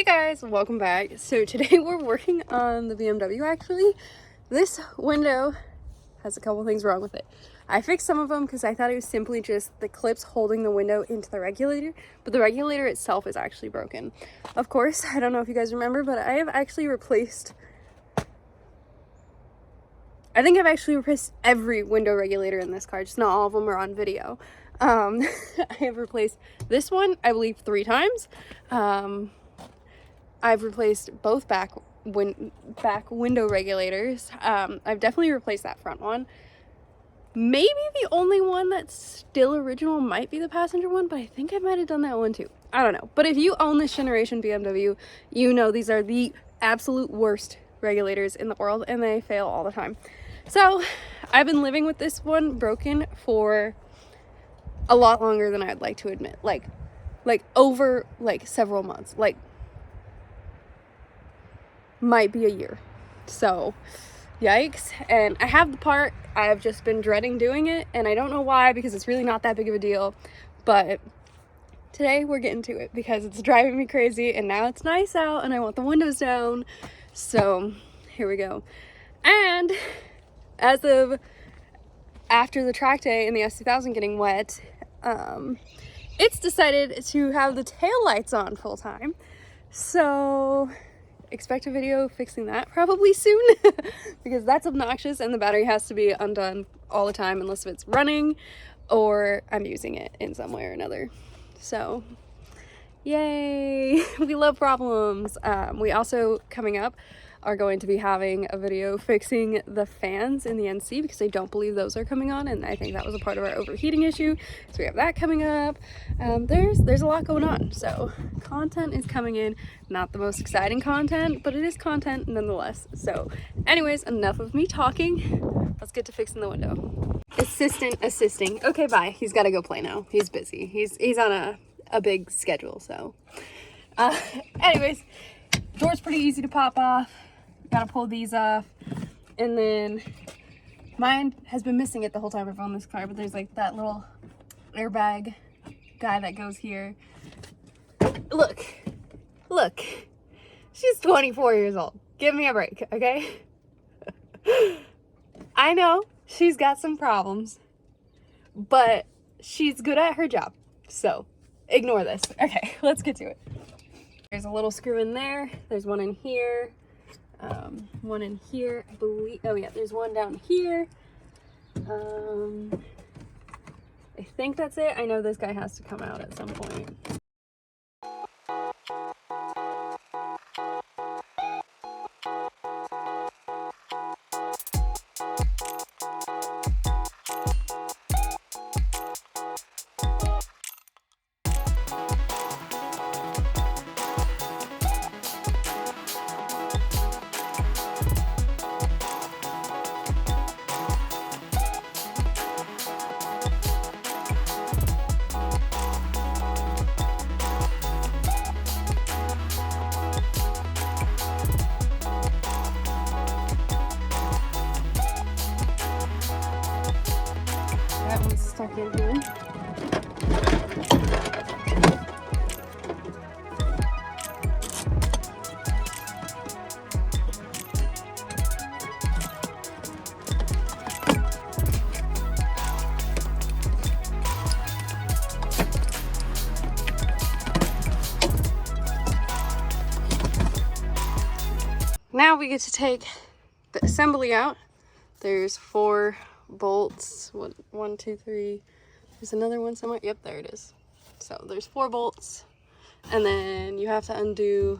Hey guys, welcome back. So today we're working on the BMW actually. This window has a couple things wrong with it. I fixed some of them because I thought it was simply just the clips holding the window into the regulator, but the regulator itself is actually broken. Of course, I don't know if you guys remember, but I think I've actually replaced every window regulator in this car, just not all of them are on video. I have replaced this one, I believe, 3 times. I've replaced both back window regulators. I've definitely replaced that front one. Maybe the only one that's still original might be the passenger one, but I think I might have done that one too. I don't know. But if you own this generation BMW, you know these are the absolute worst regulators in the world and they fail all the time. So I've been living with this one broken for a lot longer than I'd like to admit. Like over several months. Might be a year. So yikes. And I have the part. I've just been dreading doing it, and I don't know why, because it's really not that big of a deal. But today we're getting to it because it's driving me crazy, and now it's nice out and I want the windows down. So here we go. And as of after the track day and the S2000 getting wet, it's decided to have the tail lights on full time. So expect a video fixing that probably soon because that's obnoxious and the battery has to be undone all the time unless it's running or I'm using it in some way or another. So yay, we love problems. We also, coming up, are going to be having a video fixing the fans in the NC because I don't believe those are coming on, and I think that was a part of our overheating issue. So we have that coming up. There's a lot going on, so content is coming in. Not the most exciting content, but it is content nonetheless. So anyways, enough of me talking. Let's get to fixing the window. Assisting. Okay, bye. He's got to go play now. He's busy. He's on a big schedule, so anyways, door's pretty easy to pop off. Gotta pull these off, and then mine has been missing it the whole time I've owned this car, but there's like that little airbag guy that goes here. Look, she's 24 years old. Give me a break, okay? I know she's got some problems, but she's good at her job, so ignore this. Okay, let's get to it. There's a little screw in there. There's one in here. One in here, I believe. Oh yeah, there's one down here. I think that's it. I know this guy has to come out at some point. That one's stuck in here. Now we get to take the assembly out. There's 4 bolts. 1, 2, 3. There's another one somewhere. Yep, there it is. So there's 4 bolts, and then you have to undo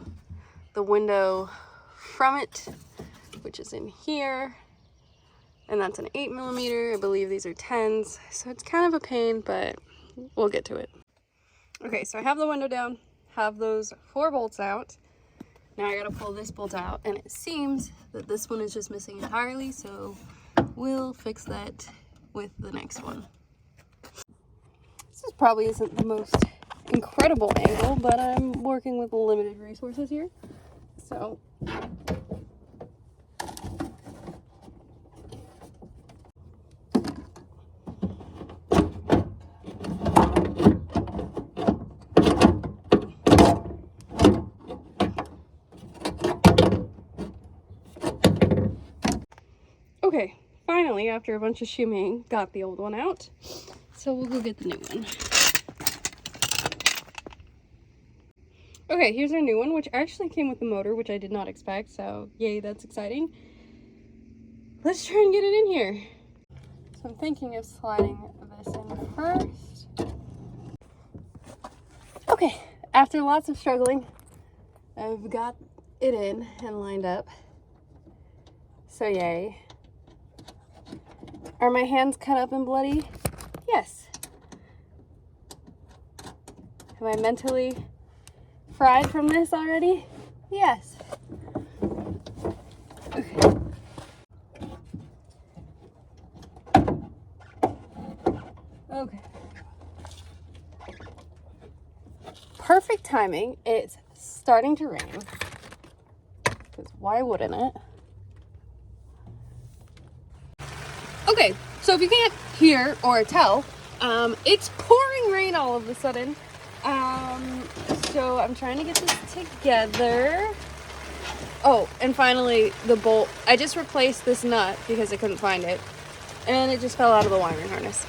the window from it, which is in here, and that's an 8mm. I believe these are 10s, so it's kind of a pain, but we'll get to it. Okay, so I have the window down, have those 4 bolts out. Now I gotta pull this bolt out, and it seems that this one is just missing entirely, so we'll fix that with the next one. This probably isn't the most incredible angle, but I'm working with limited resources here. So Okay, finally, after a bunch of shimmying, got the old one out. So we'll go get the new one. Okay, here's our new one, which actually came with the motor, which I did not expect, so yay, that's exciting. Let's try and get it in here. So I'm thinking of sliding this in first. Okay, after lots of struggling, I've got it in and lined up. So yay. Are my hands cut up and bloody? Yes. Am I mentally fried from this already? Yes. Okay. Okay. Perfect timing. It's starting to rain. Because why wouldn't it? Okay, so if you can't hear or tell, it's pouring rain all of a sudden. So I'm trying to get this together. Oh, and finally the bolt. I just replaced this nut because I couldn't find it. And it just fell out of the wiring harness.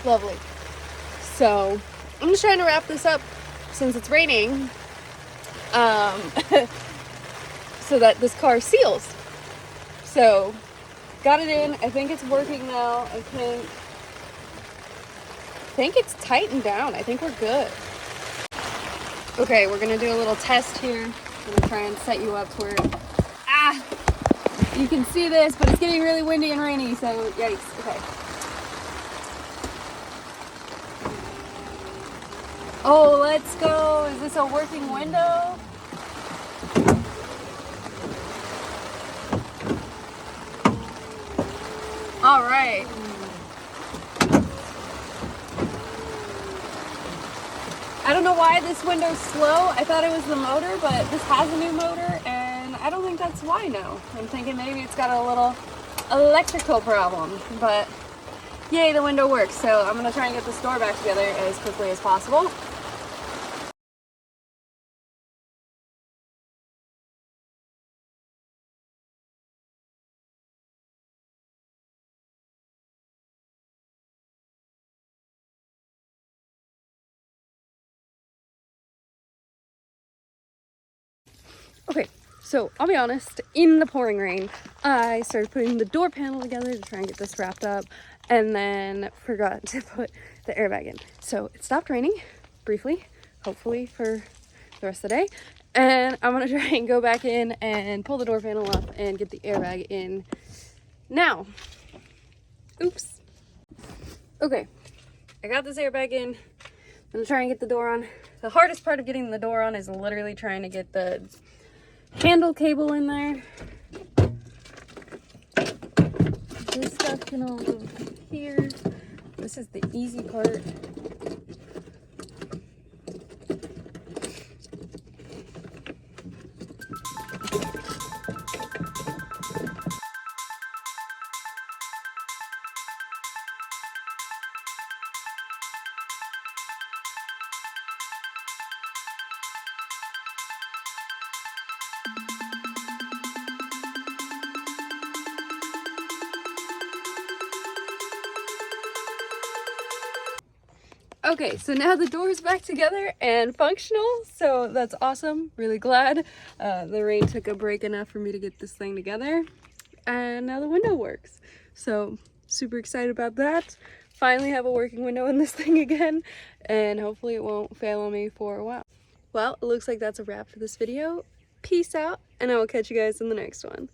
Lovely. So I'm just trying to wrap this up since it's raining. So that this car seals. So got it in. I think it's working now. I think it's tightened down. I think we're good. Okay, we're gonna do a little test here. I'm gonna try and set you up to where, you can see this, but it's getting really windy and rainy, so yikes. Okay. Oh, let's go. Is this a working window? All right. I don't know why this window's slow. I thought it was the motor, but this has a new motor, and I don't think that's why now. I'm thinking maybe it's got a little electrical problem, but yay, the window works. So I'm gonna try and get this door back together as quickly as possible. Okay, so I'll be honest, in the pouring rain, I started putting the door panel together to try and get this wrapped up, and then forgot to put the airbag in. So it stopped raining briefly, hopefully for the rest of the day, and I'm gonna try and go back in and pull the door panel up and get the airbag in now. Oops. Okay, I got this airbag in. I'm gonna try and get the door on. The hardest part of getting the door on is literally trying to get the handle cable in there. This stuff can all go here. This is the easy part. Okay, so now the door's back together and functional, so that's awesome. Really glad. The rain took a break enough for me to get this thing together, and now the window works. So super excited about that. Finally have a working window in this thing again, and hopefully it won't fail on me for a while. Well, it looks like that's a wrap for this video. Peace out, and I will catch you guys in the next one.